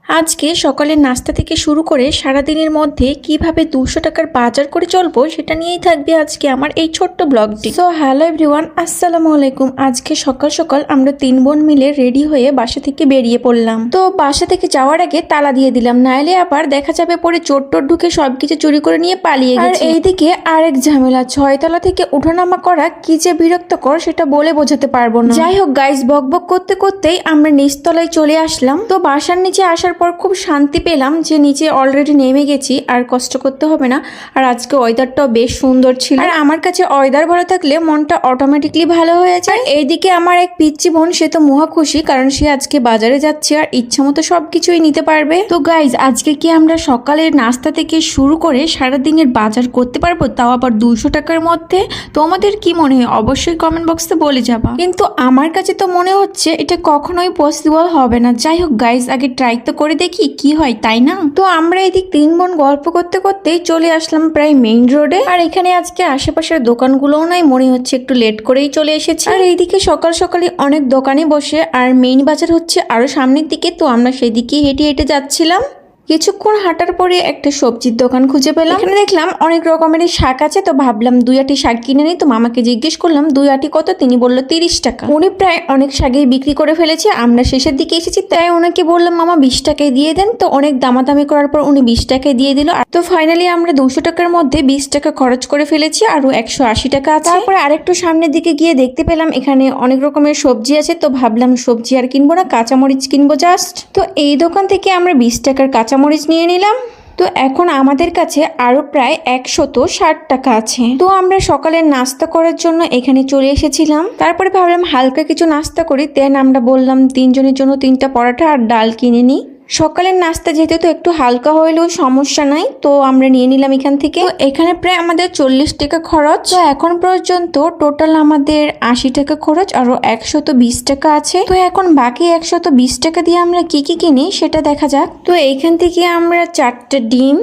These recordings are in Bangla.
আজকে সকালের নাস্তা থেকে শুরু করে সারাদিনের মধ্যে কিভাবে 200 টাকার বাজার করে চলবো সেটা নিয়েই থাকবে আজকে আমার এই ছোট্ট ব্লগটি। সো হ্যালো এভরিওয়ান, আসসালামু আলাইকুম। আজকে সকাল সকাল আমরা 3 বোন মিলে রেডি হয়ে বাসা থেকে বেরিয়ে পড়লাম। তো বাসা থেকে যাওয়ার আগে তালা দিয়ে দিলাম, নাইলে আবার দেখা যাবে পরে চোর টোর ঢুকে সবকিছু চুরি করে নিয়ে পালিয়ে গেছে। আর এইদিকে আরেক ঝামেলা, 6 তলা থেকে উঠানামা করা কি যে বিরক্তকর সেটা বলে বোঝাতে পারবো না। যাই হোক গাইস, বকবক করতে করতেই আমরা নিচতলায় চলে আসলাম। তো বাসার নিচে আসার পর খুব শান্তি পেলাম যে নিচে অলরেডি নেমে গেছি, আর কষ্ট করতে হবে না। আর আজকে ওয়েদারটাও বেশ সুন্দর ছিল, আর আমার কাছে ওয়েদার ভালো থাকলে মনটা অটোমেটিকলি ভালো হয়ে যায়। এইদিকে আমার এক পিচ্চি বোন, সে তো মহা খুশি, কারণ সে আজকে বাজারে যাচ্ছে আর ইচ্ছা মতো সবকিছুই নিতে পারবে। তো গাইজ, আজকে কি আমরা সকালের নাস্তা থেকে শুরু করে সারাদিনের বাজার করতে পারবো, তাও আবার 200 টাকার মধ্যে? তোমাদের কি মনে হয় অবশ্যই কমেন্ট বক্সে বলে যাবা, কিন্তু আমার কাছে তো মনে হচ্ছে এটা কখনোই পসিবল হবে না। যাই হোক গাইজ, আগে ট্রাই তো করে দেখি কি হয়, তাই না? তো আমরা এদিক 3 বোন গল্প করতে করতেই চলে আসলাম প্রায় মেইন রোডে। আর এখানে আজকে আশেপাশের দোকানগুলোও নাই, মনে হচ্ছে একটু লেট করেই চলে এসেছি। আর এইদিকে সকাল সকালে অনেক দোকানে বসে, আর মেইন বাজার হচ্ছে আরো সামনের দিকে, তো আমরা সেদিকে হেঁটে হেঁটে যাচ্ছিলাম। কিছুক্ষণ হাঁটার পরে একটা সবজির দোকান খুঁজে পেলাম। এখানে দেখলাম অনেক রকমের শাক আছে, তো ভাবলাম 2 আটি শাক কিনে নিই। তো মামাকে জিজ্ঞেস করলাম 2 আটি কত, তিনি বললো 30 টাকা। উনি প্রায় অনেক শাকেই বিক্রি করে ফেলেছে, আমরা শেষের দিকে এসেছি, তাই ওনাকে বললাম মামা 20 টাকায় দিয়ে দেন। তো অনেক দামাদামি করার পর উনি 20 টাকায় দিয়ে দিল। তো ফাইনালি আমরা 200 টাকার মধ্যে 20 টাকা খরচ করে ফেলেছি, আরো 180 টাকা আছে। তারপরে আরেকটু সামনের দিকে গিয়ে দেখতে পেলাম এখানে অনেক রকমের সবজি আছে, তো ভাবলাম সবজি আর কিনবো না, কাঁচামরিচ কিনবো জাস্ট। তো এই দোকান থেকে আমরা 20 টাকার কাঁচামরিচ নিয়ে নিলাম। তো এখন আমাদের কাছে আরো প্রায় 160 টাকা আছে। তো আমরা সকালের নাস্তা করার জন্য এখানে চলে এসেছিলাম। তারপরে ভাবলাম হালকা কিছু নাস্তা করি, দেন আমরা বললাম 3 জনের জন্য 3টা পরোটা আর ডাল কিনে নিই। সকালের নাস্তা যেহেতু তো একটু হালকা হইলেও সমস্যা নাই, তো আমরা নিয়ে নিলাম এখান থেকে। এখানে প্রায় আমাদের 40 টাকা খরচ। তো এখন পর্যন্ত টোটাল আমাদের 80 টাকা খরচ, আরো 120 টাকা আছে। তো এখন বাকি 120 টাকা দিয়ে আমরা কি কি কিনি সেটা দেখা যাক। তো এইখান থেকে আমরা 4টা ডিম,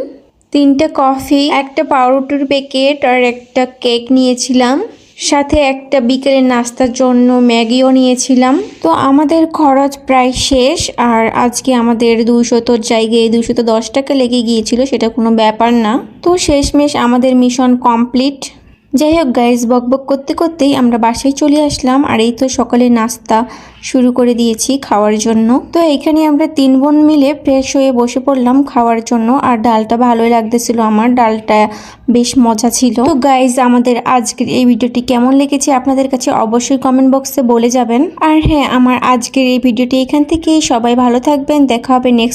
3টা কফি, একটা পাউরুটির প্যাকেট আর একটা কেক নিয়েছিলাম, সাথে একটা বিকেলের নাস্তার জন্য ম্যাগিও নিয়েছিলাম। তো আমাদের খরচ প্রায় শেষ, আর আজকে আমাদের 200 জায়গায় 210 টাকা লেগে গিয়েছিল, সেটা কোনো ব্যাপার না। তো শেষমেশ আমাদের মিশন কমপ্লিট। যাই হোক গাইজ, বকবক করতে করতেই আমরা বাসায় চলে আসলাম, আর এই তো সকালে নাস্তা শুরু করে দিয়েছি খাওয়ার জন্য। তো এখানে আমরা 3 বোন মিলে ফ্রেশ হয়ে বসে পড়লাম খাওয়ার জন্য, আর ডালটা ভালোই লাগতেছিল, আমার ডালটা বেশ মজা ছিল। তো গাইজ, আমাদের আজকের এই ভিডিওটি কেমন লেগেছে আপনাদের কাছে অবশ্যই কমেন্ট বক্সে বলে যাবেন। আর হ্যাঁ, আমার আজকের এই ভিডিওটি এখান থেকেই। সবাই ভালো থাকবেন, দেখা হবে নেক্সট